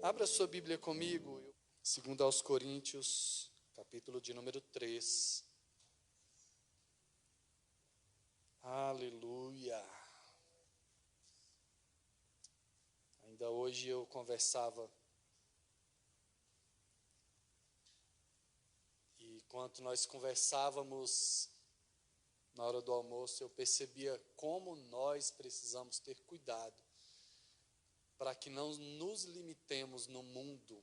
Abra sua Bíblia comigo, 2 aos Coríntios, capítulo de número 3. Aleluia! Ainda hoje eu conversava, e enquanto nós conversávamos na hora do almoço, eu percebia como nós precisamos ter cuidado para que não nos limitemos no mundo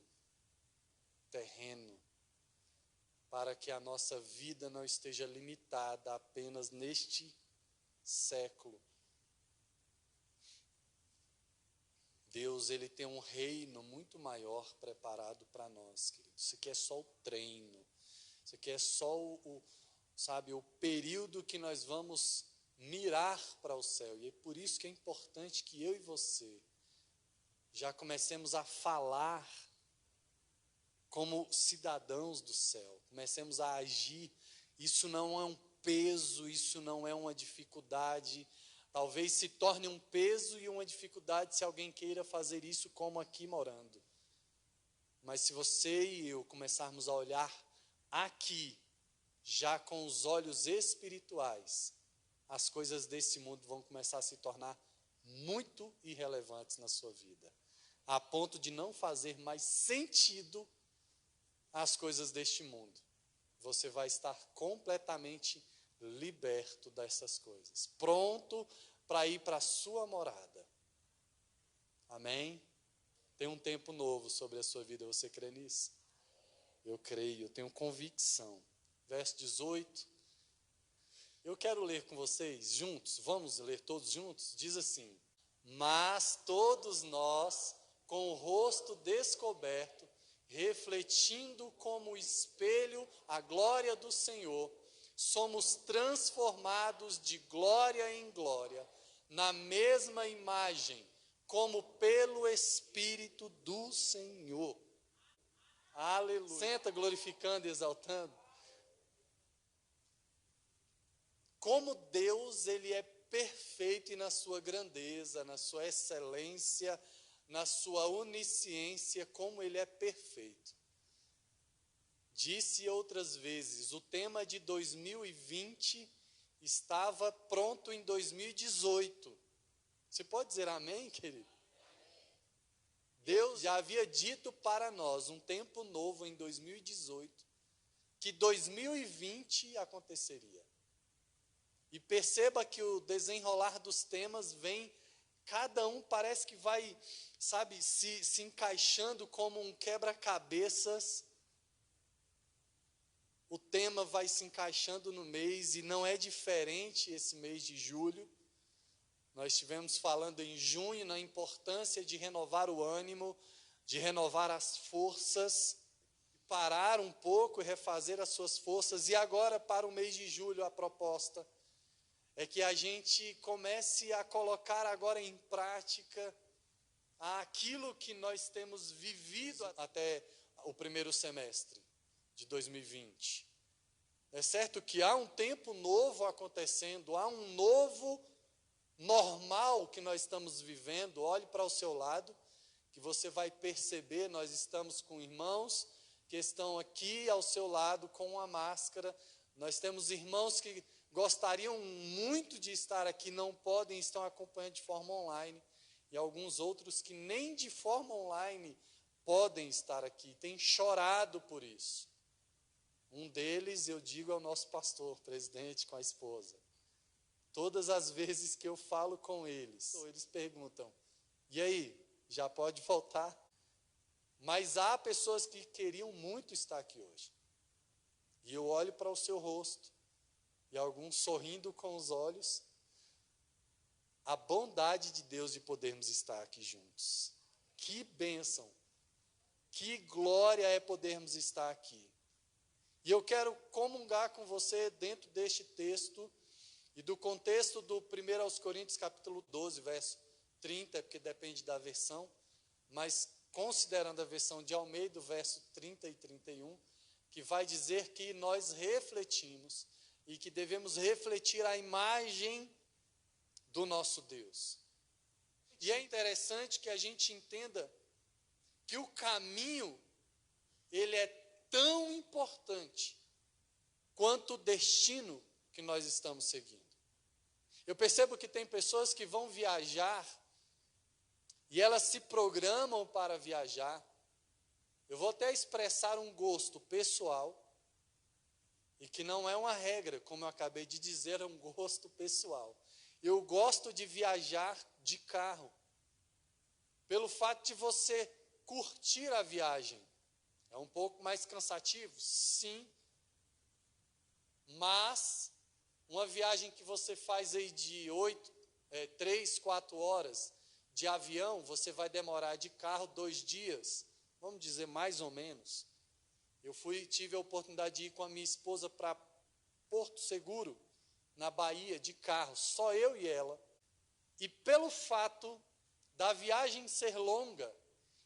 terreno, para que a nossa vida não esteja limitada apenas neste século. Deus, Ele tem um reino muito maior preparado para nós, queridos. Isso aqui é só o treino, isso aqui é só o período que nós vamos mirar para o céu. E é por isso que é importante que eu e você já comecemos a falar como cidadãos do céu, comecemos a agir. Isso não é um peso, isso não é uma dificuldade. Talvez se torne um peso e uma dificuldade se alguém queira fazer isso como aqui morando. Mas se você e eu começarmos a olhar aqui, já com os olhos espirituais, as coisas desse mundo vão começar a se tornar muito irrelevantes na sua vida, a ponto de não fazer mais sentido as coisas deste mundo. Você vai estar completamente liberto dessas coisas, pronto para ir para a sua morada. Amém? Tem um tempo novo sobre a sua vida, você crê nisso? Eu creio, eu tenho convicção. Verso 18, eu quero ler com vocês juntos, vamos ler todos juntos? Diz assim: mas todos nós, com o rosto descoberto, refletindo como espelho a glória do Senhor, somos transformados de glória em glória, na mesma imagem, como pelo Espírito do Senhor. Aleluia. Senta glorificando e exaltando. Como Deus, Ele é perfeito e na sua grandeza, na sua excelência, na sua onisciência, como Ele é perfeito. Disse outras vezes, o tema de 2020 estava pronto em 2018. Você pode dizer amém, querido? Deus já havia dito para nós um tempo novo em 2018, que 2020 aconteceria. E perceba que o desenrolar dos temas vem, cada um parece que vai, se encaixando como um quebra-cabeças. O tema vai se encaixando no mês, e não é diferente esse mês de julho. Nós estivemos falando em junho na importância de renovar o ânimo, de renovar as forças, parar um pouco e refazer as suas forças. E agora, para o mês de julho, a proposta é que a gente comece a colocar agora em prática aquilo que nós temos vivido até o primeiro semestre de 2020. É certo que há um tempo novo acontecendo, há um novo normal que nós estamos vivendo. Olhe para o seu lado, que você vai perceber, nós estamos com irmãos que estão aqui ao seu lado com uma máscara. Nós temos irmãos que gostariam muito de estar aqui, não podem, estão acompanhando de forma online. E alguns outros que nem de forma online podem estar aqui, têm chorado por isso. Um deles, eu digo, é o nosso pastor, presidente, com a esposa. Todas as vezes que eu falo com eles, eles perguntam: e aí, já pode voltar? Mas há pessoas que queriam muito estar aqui hoje. E eu olho para o seu rosto, e alguns sorrindo com os olhos, a bondade de Deus de podermos estar aqui juntos. Que bênção, que glória é podermos estar aqui. E eu quero comungar com você dentro deste texto e do contexto do 1 aos Coríntios, capítulo 12, verso 30, porque depende da versão, mas considerando a versão de Almeida, verso 30 e 31, que vai dizer que nós refletimos e que devemos refletir a imagem do nosso Deus. E é interessante que a gente entenda que o caminho, ele é tão importante quanto o destino que nós estamos seguindo. Eu percebo que tem pessoas que vão viajar e elas se programam para viajar. Eu vou até expressar um gosto pessoal, e que não é uma regra, como eu acabei de dizer, é um gosto pessoal. Eu gosto de viajar de carro, pelo fato de você curtir a viagem. É um pouco mais cansativo, sim, mas uma viagem que você faz aí de 3, 4 horas de avião, você vai demorar de carro 2 dias, vamos dizer mais ou menos. Eu tive a oportunidade de ir com a minha esposa para Porto Seguro, na Bahia, de carro, só eu e ela. E pelo fato da viagem ser longa,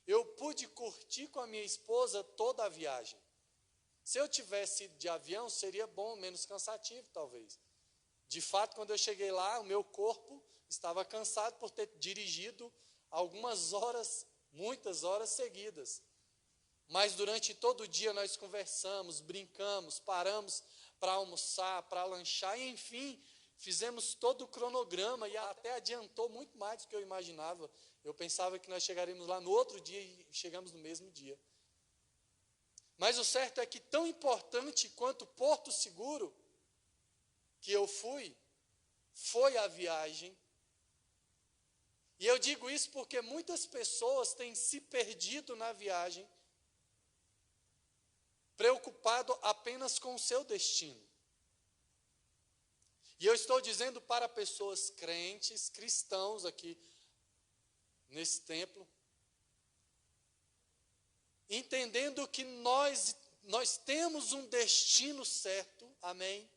eu pude curtir com a minha esposa toda a viagem. Se eu tivesse ido de avião, seria bom, menos cansativo talvez. De fato, quando eu cheguei lá, o meu corpo estava cansado por ter dirigido algumas horas, muitas horas seguidas. Mas durante todo o dia nós conversamos, brincamos, paramos para almoçar, para lanchar, e enfim, fizemos todo o cronograma e até adiantou muito mais do que eu imaginava. Eu pensava que nós chegaríamos lá no outro dia e chegamos no mesmo dia. Mas o certo é que tão importante quanto Porto Seguro, que eu fui, foi a viagem. E eu digo isso porque muitas pessoas têm se perdido na viagem, preocupado apenas com o seu destino. E eu estou dizendo para pessoas crentes, cristãos aqui nesse templo, entendendo que nós temos um destino certo, amém?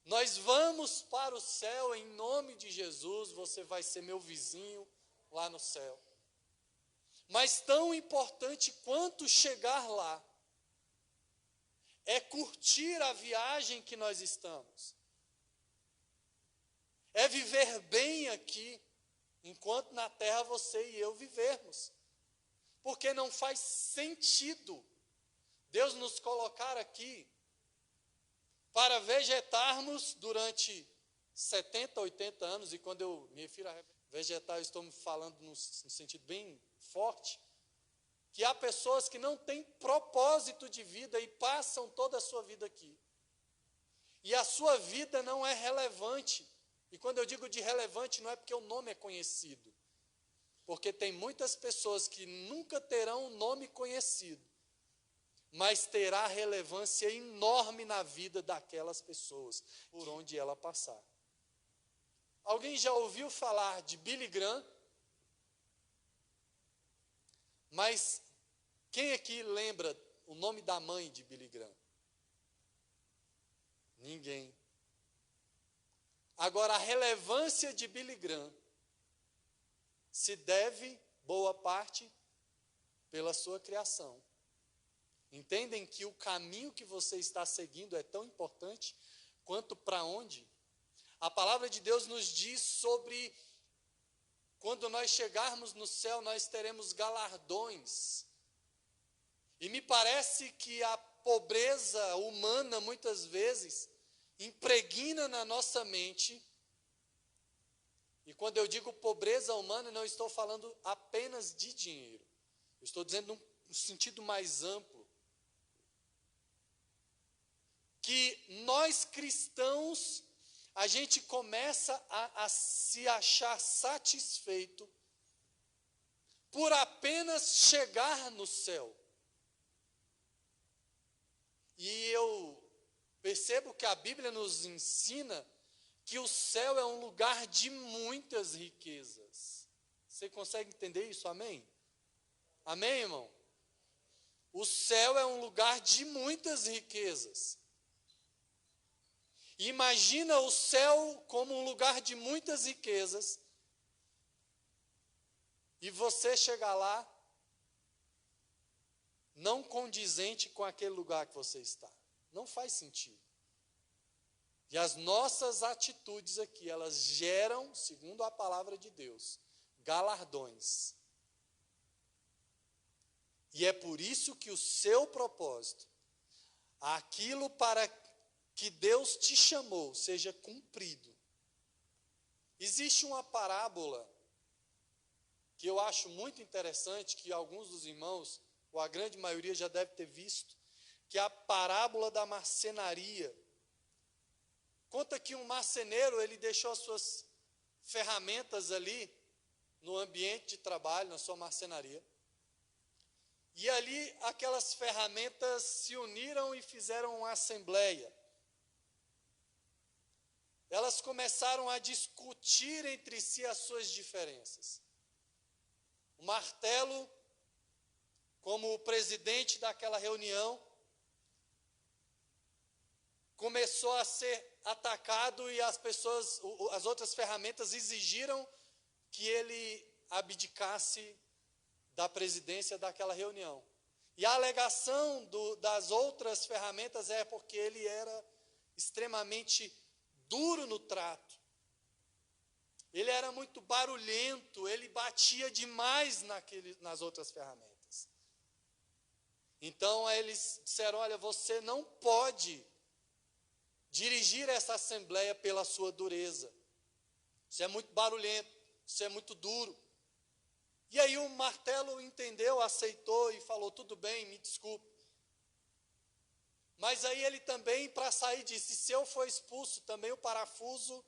Nós vamos para o céu em nome de Jesus, você vai ser meu vizinho lá no céu. Mas tão importante quanto chegar lá, é curtir a viagem que nós estamos. É viver bem aqui, enquanto na terra você e eu vivermos. Porque não faz sentido Deus nos colocar aqui para vegetarmos durante 70, 80 anos, e quando eu me refiro a vegetar, eu estou me falando num sentido bem forte, que há pessoas que não têm propósito de vida e passam toda a sua vida aqui. E a sua vida não é relevante. E quando eu digo de relevante, não é porque o nome é conhecido. Porque tem muitas pessoas que nunca terão um nome conhecido, mas terá relevância enorme na vida daquelas pessoas, por onde ela passar. Alguém já ouviu falar de Billy Graham? Mas quem aqui lembra o nome da mãe de Billy Graham? Ninguém. Agora, a relevância de Billy Graham se deve, boa parte, pela sua criação. Entendem que o caminho que você está seguindo é tão importante quanto para onde? A palavra de Deus nos diz sobre quando nós chegarmos no céu, nós teremos galardões. E me parece que a pobreza humana, muitas vezes, impregna na nossa mente. E quando eu digo pobreza humana, não estou falando apenas de dinheiro. Eu estou dizendo num sentido mais amplo. Que nós cristãos, a gente começa a se achar satisfeito por apenas chegar no céu. E eu percebo que a Bíblia nos ensina que o céu é um lugar de muitas riquezas. Você consegue entender isso? Amém? Amém, irmão? O céu é um lugar de muitas riquezas. Imagina o céu como um lugar de muitas riquezas, e você chegar lá não condizente com aquele lugar que você está. Não faz sentido. E as nossas atitudes aqui, elas geram, segundo a palavra de Deus, galardões. E é por isso que o seu propósito, aquilo para que Deus te chamou, seja cumprido. Existe uma parábola que eu acho muito interessante, que alguns dos irmãos, ou a grande maioria já deve ter visto, que é a parábola da marcenaria. Conta que um marceneiro, ele deixou as suas ferramentas ali no ambiente de trabalho, na sua marcenaria. E ali aquelas ferramentas se uniram e fizeram uma assembleia. Elas começaram a discutir entre si as suas diferenças. O martelo, como o presidente daquela reunião, começou a ser atacado e as outras ferramentas exigiram que ele abdicasse da presidência daquela reunião. E a alegação das outras ferramentas é porque ele era extremamente duro no trato. Ele era muito barulhento, ele batia demais nas outras ferramentas. Então eles disseram, olha, você não pode dirigir essa assembleia pela sua dureza. Você é muito barulhento, você é muito duro. E aí o martelo entendeu, aceitou e falou, tudo bem, me desculpe. Mas aí ele também, para sair, disse, se eu for expulso, também o parafuso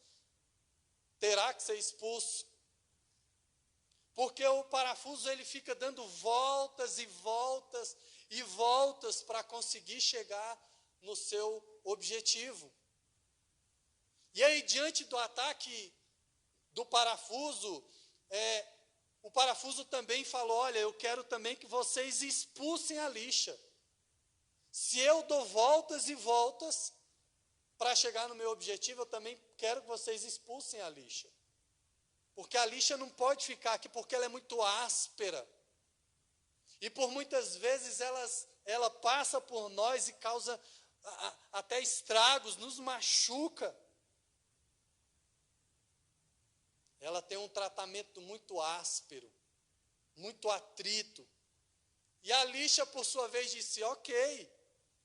terá que ser expulso. Porque o parafuso ele fica dando voltas e voltas e voltas para conseguir chegar no seu objetivo. E aí, diante do ataque do parafuso, o parafuso também falou, olha, eu quero também que vocês expulsem a lixa. Se eu dou voltas e voltas para chegar no meu objetivo, eu também quero que vocês expulsem a lixa. Porque a lixa não pode ficar aqui, porque ela é muito áspera. E por muitas vezes ela passa por nós e causa até estragos, nos machuca. Ela tem um tratamento muito áspero, muito atrito. E a lixa, por sua vez, disse, ok,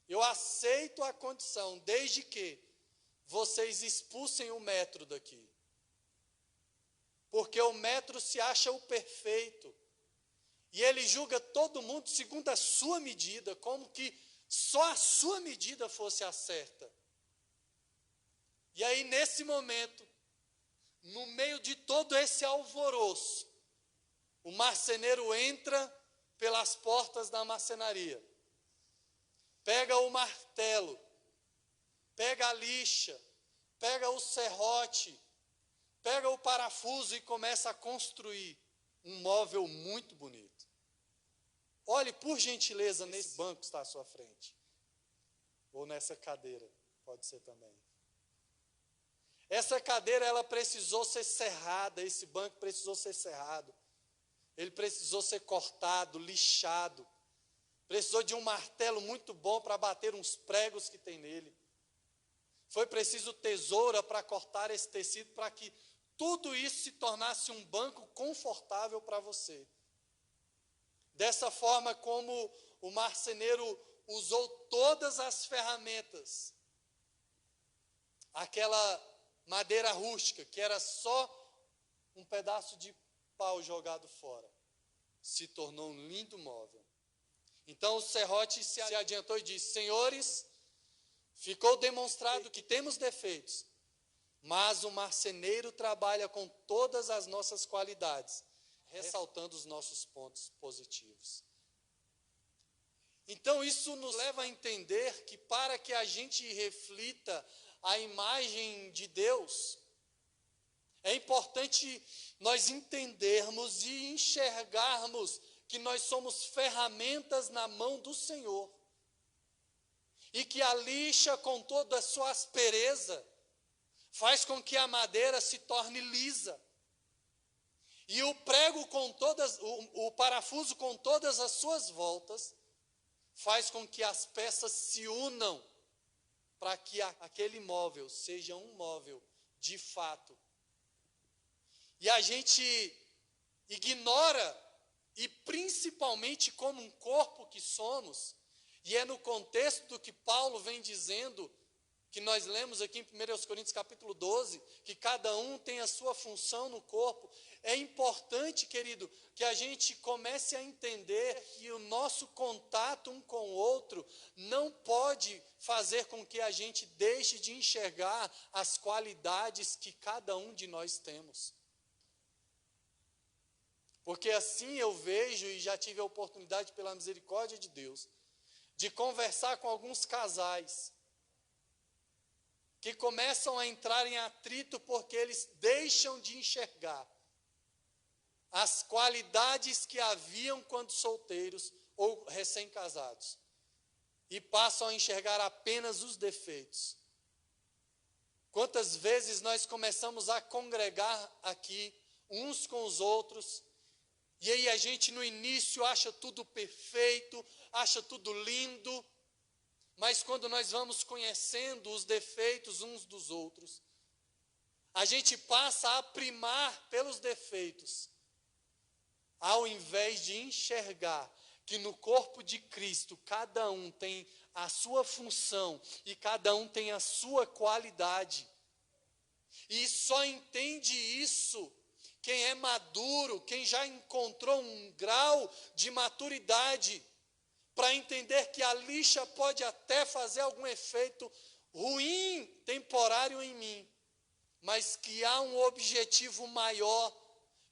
eu aceito a condição, desde que vocês expulsem o metro daqui. Porque o metro se acha o perfeito. E ele julga todo mundo segundo a sua medida, como que só a sua medida fosse a certa. E aí, nesse momento, no meio de todo esse alvoroço, o marceneiro entra pelas portas da marcenaria, pega o martelo, pega a lixa, pega o serrote, pega o parafuso e começa a construir um móvel muito bonito. Olhe, por gentileza, nesse banco que está à sua frente. Ou nessa cadeira, pode ser também. Essa cadeira, ela precisou ser serrada, esse banco precisou ser serrado. Ele precisou ser cortado, lixado. Precisou de um martelo muito bom para bater uns pregos que tem nele. Foi preciso tesoura para cortar esse tecido, para que tudo isso se tornasse um banco confortável para você. Dessa forma como o marceneiro usou todas as ferramentas, aquela madeira rústica, que era só um pedaço de pau jogado fora, se tornou um lindo móvel. Então o serrote se adiantou e disse, senhores, ficou demonstrado que temos defeitos, mas o marceneiro trabalha com todas as nossas qualidades, ressaltando os nossos pontos positivos. Então isso nos leva a entender que para que a gente reflita a imagem de Deus, é importante nós entendermos e enxergarmos que nós somos ferramentas na mão do Senhor. E que a lixa, com toda a sua aspereza, faz com que a madeira se torne lisa. E o prego o parafuso com todas as suas voltas, faz com que as peças se unam para que aquele móvel seja um móvel de fato. E a gente ignora, e principalmente principalmente como um corpo que somos, e é no contexto do que Paulo vem dizendo, que nós lemos aqui em 1 Coríntios capítulo 12, que cada um tem a sua função no corpo. É importante, querido, que a gente comece a entender que o nosso contato um com o outro não pode fazer com que a gente deixe de enxergar as qualidades que cada um de nós temos. Porque assim eu vejo, e já tive a oportunidade, pela misericórdia de Deus, de conversar com alguns casais que começam a entrar em atrito porque eles deixam de enxergar as qualidades que haviam quando solteiros ou recém-casados e passam a enxergar apenas os defeitos. Quantas vezes nós começamos a congregar aqui, uns com os outros, e aí a gente no início acha tudo perfeito, acha tudo lindo, mas quando nós vamos conhecendo os defeitos uns dos outros, a gente passa a primar pelos defeitos, ao invés de enxergar que no corpo de Cristo cada um tem a sua função e cada um tem a sua qualidade. E só entende isso quem é maduro, quem já encontrou um grau de maturidade, para entender que a lixa pode até fazer algum efeito ruim, temporário em mim, mas que há um objetivo maior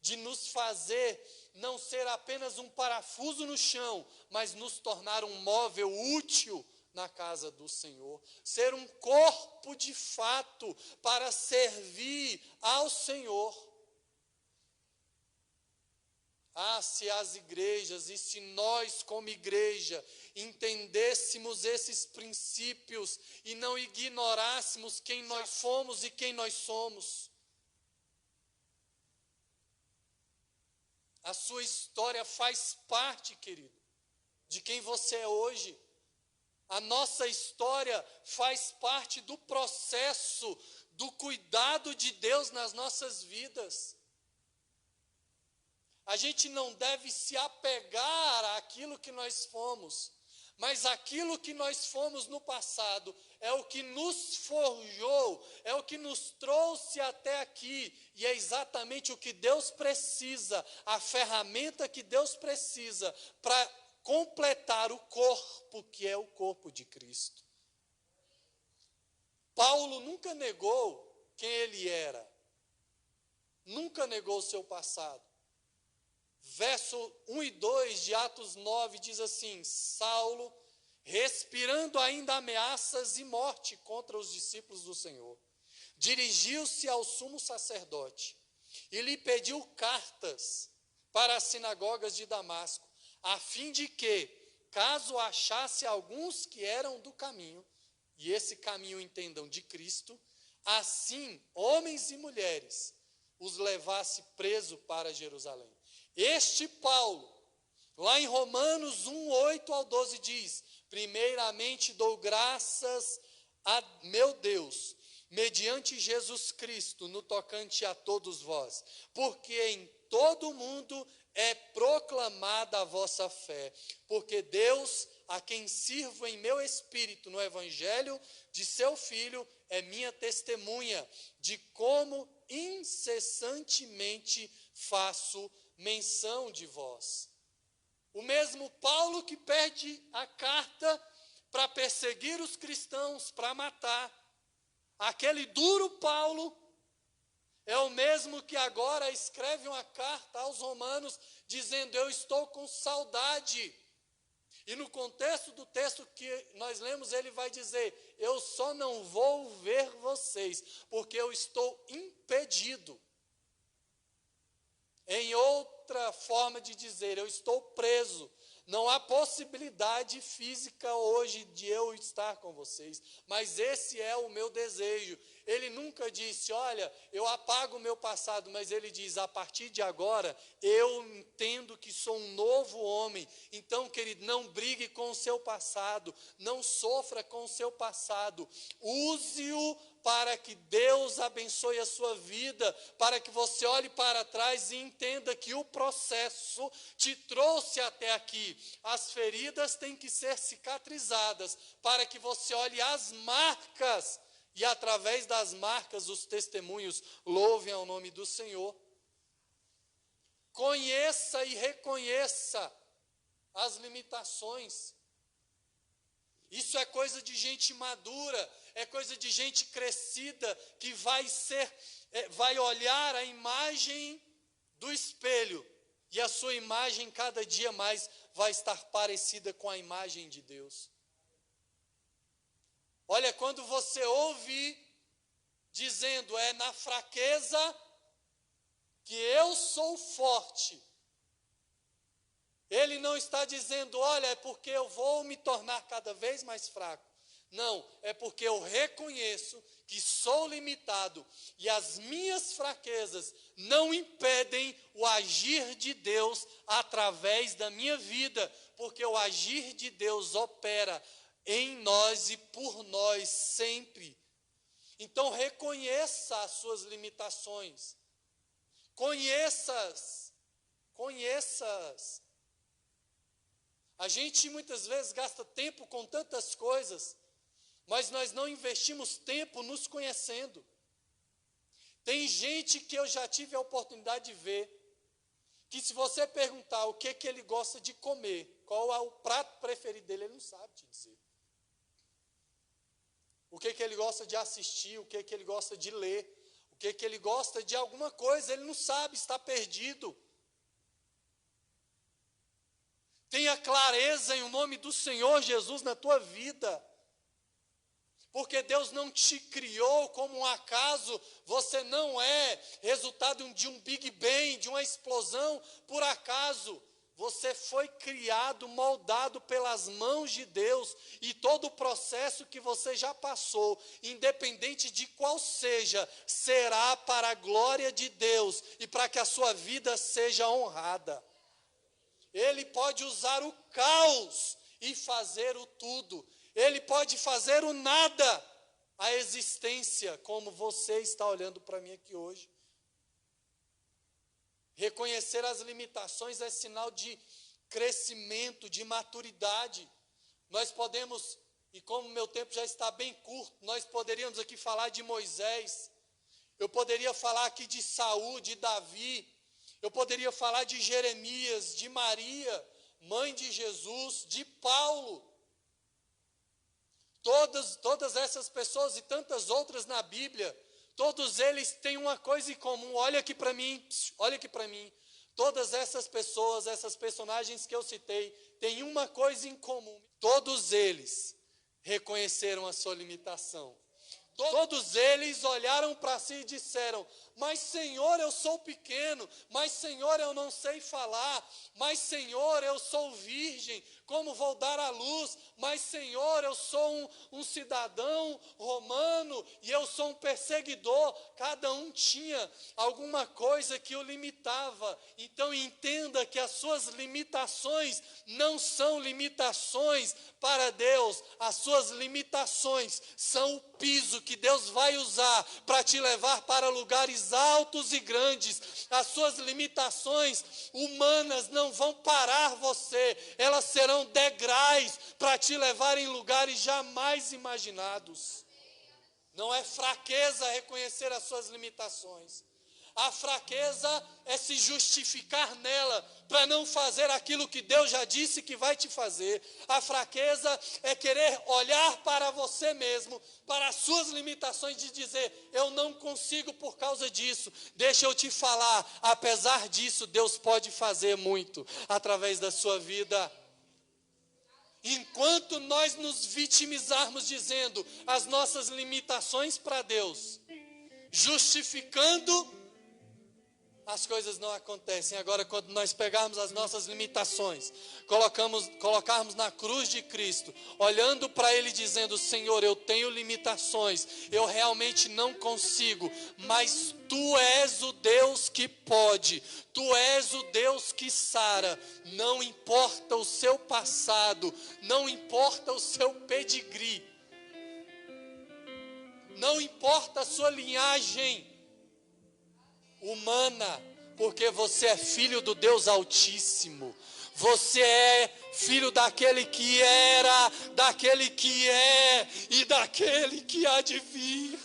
de nos fazer não ser apenas um parafuso no chão, mas nos tornar um móvel útil na casa do Senhor, ser um corpo de fato para servir ao Senhor. Se as igrejas e se nós como igreja entendêssemos esses princípios e não ignorássemos quem nós fomos e quem nós somos. A sua história faz parte, querido, de quem você é hoje. A nossa história faz parte do processo do cuidado de Deus nas nossas vidas. A gente não deve se apegar àquilo que nós fomos, mas aquilo que nós fomos no passado é o que nos forjou, é o que nos trouxe até aqui, e é exatamente o que Deus precisa, a ferramenta que Deus precisa para completar o corpo, que é o corpo de Cristo. Paulo nunca negou quem ele era, nunca negou o seu passado. Verso 1 e 2 de Atos 9 diz assim: Saulo, respirando ainda ameaças e morte contra os discípulos do Senhor, dirigiu-se ao sumo sacerdote e lhe pediu cartas para as sinagogas de Damasco, a fim de que, caso achasse alguns que eram do caminho, e esse caminho entendam de Cristo, assim homens e mulheres os levasse preso para Jerusalém. Este Paulo, lá em Romanos 1, 8 ao 12 diz: primeiramente dou graças a meu Deus, mediante Jesus Cristo, no tocante a todos vós, porque em todo o mundo é proclamada a vossa fé, porque Deus, a quem sirvo em meu espírito no evangelho de seu Filho, é minha testemunha de como incessantemente faço menção de vós. O mesmo Paulo que pede a carta para perseguir os cristãos, para matar, aquele duro Paulo é o mesmo que agora escreve uma carta aos romanos dizendo: eu estou com saudade. E no contexto do texto que nós lemos, ele vai dizer: eu só não vou ver vocês, porque eu estou impedido. Em outra forma de dizer, eu estou preso. Não há possibilidade física hoje de eu estar com vocês, mas esse é o meu desejo. Ele nunca disse: olha, eu apago o meu passado, mas ele diz: a partir de agora, eu entendo que sou um novo homem. Então, querido, não brigue com o seu passado, não sofra com o seu passado, use-o para que Deus abençoe a sua vida, para que você olhe para trás e entenda que o processo te trouxe até aqui. As feridas têm que ser cicatrizadas para que você olhe as marcas e através das marcas os testemunhos louvem ao nome do Senhor. Conheça e reconheça as limitações. Isso é coisa de gente madura, é coisa de gente crescida, que vai olhar a imagem do espelho, e a sua imagem cada dia mais vai estar parecida com a imagem de Deus. Olha, quando você ouve dizendo, é na fraqueza que eu sou forte, ele não está dizendo, olha, é porque eu vou me tornar cada vez mais fraco. Não, é porque eu reconheço que sou limitado e as minhas fraquezas não impedem o agir de Deus através da minha vida, porque o agir de Deus opera em nós e por nós sempre. Então reconheça as suas limitações, conheça-as. A gente muitas vezes gasta tempo com tantas coisas, mas nós não investimos tempo nos conhecendo. Tem gente que eu já tive a oportunidade de ver, que se você perguntar o que ele gosta de comer, qual é o prato preferido dele, ele não sabe te dizer. O que ele gosta de assistir, o que ele gosta de ler, o que ele gosta de alguma coisa, ele não sabe, está perdido. Tenha clareza em o nome do Senhor Jesus na tua vida. Porque Deus não te criou como um acaso, você não é resultado de um Big Bang, de uma explosão por acaso. Você foi criado, moldado pelas mãos de Deus, e todo o processo que você já passou, independente de qual seja, será para a glória de Deus e para que a sua vida seja honrada. Ele pode usar o caos e fazer o tudo. Ele pode fazer o nada, a existência, como você está olhando para mim aqui hoje. Reconhecer as limitações é sinal de crescimento, de maturidade. Nós podemos, e como meu tempo já está bem curto, nós poderíamos aqui falar de Moisés, eu poderia falar aqui de Saul, de Davi, eu poderia falar de Jeremias, de Maria, mãe de Jesus, de Paulo. Todas essas pessoas e tantas outras na Bíblia, todos eles têm uma coisa em comum. Olha aqui para mim, olha aqui para mim. Todas essas pessoas, essas personagens que eu citei, têm uma coisa em comum. Todos eles reconheceram a sua limitação. Todos eles olharam para si e disseram, mas Senhor, eu sou pequeno, mas Senhor, eu não sei falar, mas Senhor, eu sou virgem, como vou dar à luz? Mas Senhor, eu sou um cidadão romano e eu sou um perseguidor. Cada um tinha alguma coisa que o limitava. Então entenda que as suas limitações não são limitações para Deus. As suas limitações são o piso que Deus vai usar para te levar para lugares altos e grandes. As suas limitações humanas não vão parar você, elas serão degraus para te levar em lugares jamais imaginados. Não é fraqueza reconhecer as suas limitações. A fraqueza é se justificar nela para não fazer aquilo que Deus já disse que vai te fazer. A fraqueza é querer olhar para você mesmo, para as suas limitações, de dizer, eu não consigo por causa disso. Deixa eu te falar, apesar disso, Deus pode fazer muito através da sua vida. Enquanto nós nos vitimizarmos dizendo as nossas limitações para Deus, justificando, as coisas não acontecem. Agora, quando nós pegarmos as nossas limitações, colocarmos na cruz de Cristo, olhando para Ele dizendo, Senhor, eu tenho limitações, eu realmente não consigo, mas Tu és o Deus que pode, Tu és o Deus que sara. Não importa o seu passado, não importa o seu pedigree, não importa a sua linhagem humana, porque você é filho do Deus Altíssimo. Você é filho daquele que era, daquele que é e daquele que há de vir.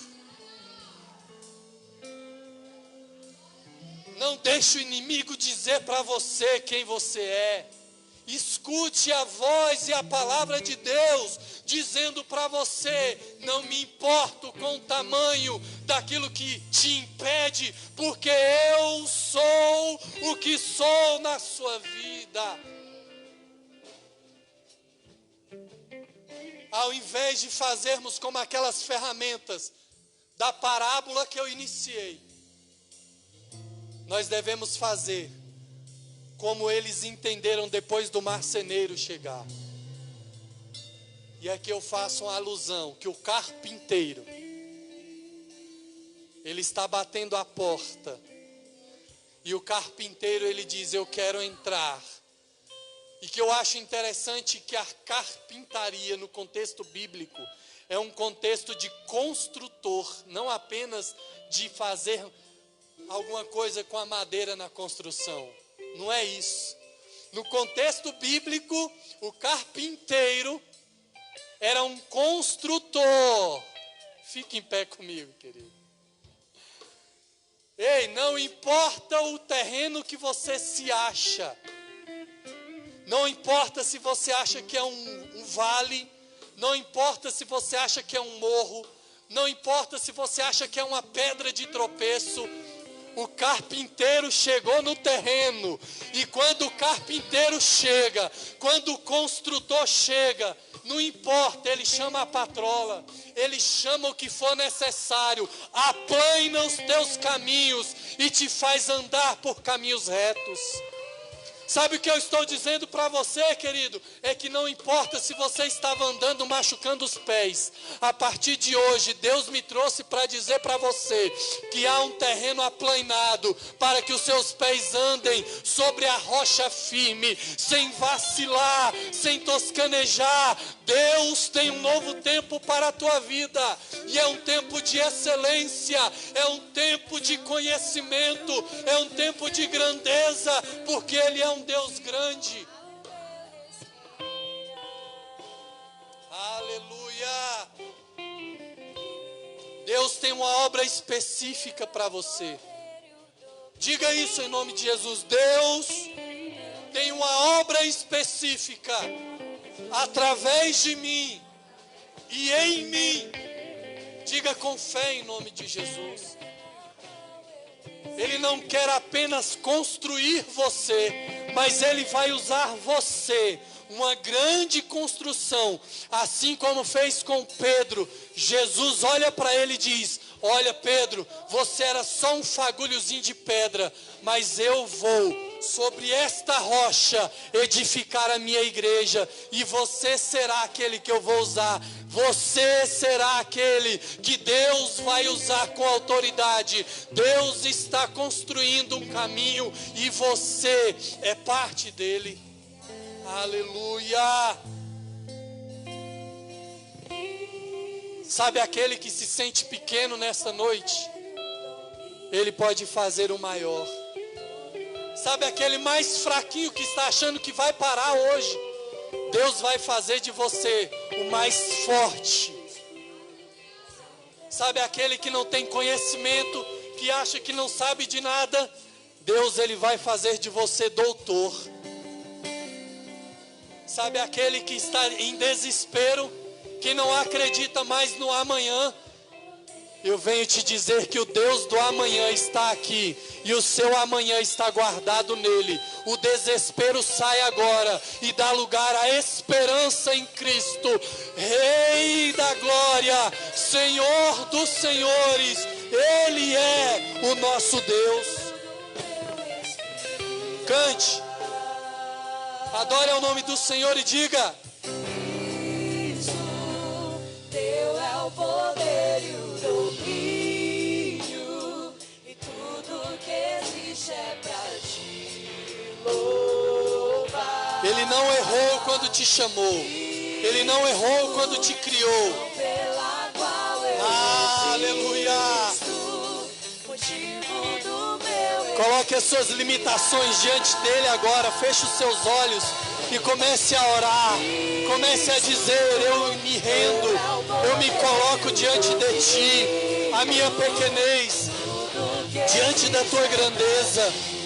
Não deixe o inimigo dizer para você quem você é. Escute a voz e a palavra de Deus dizendo para você: não me importo com o tamanho daquilo que te impede, porque eu sou o que sou na sua vida. Ao invés de fazermos como aquelas ferramentas da parábola que eu iniciei, nós devemos fazer como eles entenderam depois do marceneiro chegar. E aqui eu faço uma alusão, que o carpinteiro, ele está batendo a porta, e o carpinteiro ele diz: eu quero entrar. E que eu acho interessante que a carpintaria no contexto bíblico é um contexto de construtor, não apenas de fazer alguma coisa com a madeira na construção. Não é isso. No contexto bíblico, o carpinteiro era um construtor. Fique em pé comigo, querido. Ei, não importa o terreno que você se acha. Não importa se você acha que é um vale. Não importa se você acha que é um morro. Não importa se você acha que é uma pedra de tropeço. O carpinteiro chegou no terreno, e quando o carpinteiro chega, quando o construtor chega, não importa, ele chama a patrola, ele chama o que for necessário, aplana os teus caminhos e te faz andar por caminhos retos. Sabe o que eu estou dizendo para você, querido? É que não importa se você estava andando machucando os pés. A partir de hoje, Deus me trouxe para dizer para você que há um terreno aplainado para que os seus pés andem sobre a rocha firme, sem vacilar, sem toscanejar. Deus tem um novo tempo para a tua vida, e é um tempo de excelência, é um tempo de conhecimento, é um tempo de grandeza, porque Ele é um Deus grande. Aleluia! Deus tem uma obra específica para você. Diga isso em nome de Jesus. Deus tem uma obra específica através de mim e em mim. Diga com fé em nome de Jesus. Ele não quer apenas construir você, mas Ele vai usar você, uma grande construção, assim como fez com Pedro. Jesus olha para ele e diz: olha, Pedro, você era só um fagulhozinho de pedra, mas eu vou sobre esta rocha edificar a minha igreja, e você será aquele que eu vou usar. Você será aquele que Deus vai usar com autoridade. Deus está construindo um caminho e você é parte dele. Aleluia! Sabe aquele que se sente pequeno nessa noite? Ele pode fazer o maior. Sabe aquele mais fraquinho que está achando que vai parar hoje? Deus vai fazer de você o mais forte. Sabe aquele que não tem conhecimento, que acha que não sabe de nada? Deus, Ele vai fazer de você doutor. Sabe aquele que está em desespero, que não acredita mais no amanhã? Eu venho te dizer que o Deus do amanhã está aqui, e o seu amanhã está guardado nele. O desespero sai agora e dá lugar à esperança em Cristo. Rei da glória, Senhor dos senhores, Ele é o nosso Deus. Cante, adore ao nome do Senhor e diga: Cristo, teu é o poder e o domínio, e tudo que existe é pra te louvar. Ele não errou quando te chamou, Ele não errou quando te criou. Pela qual eu Aleluia! existo, motivo do meu Coloque as suas limitações diante dele agora. Feche os seus olhos e comece a orar. Comece a dizer: eu me rendo, eu me coloco diante de ti, a minha pequenez, diante da tua grandeza.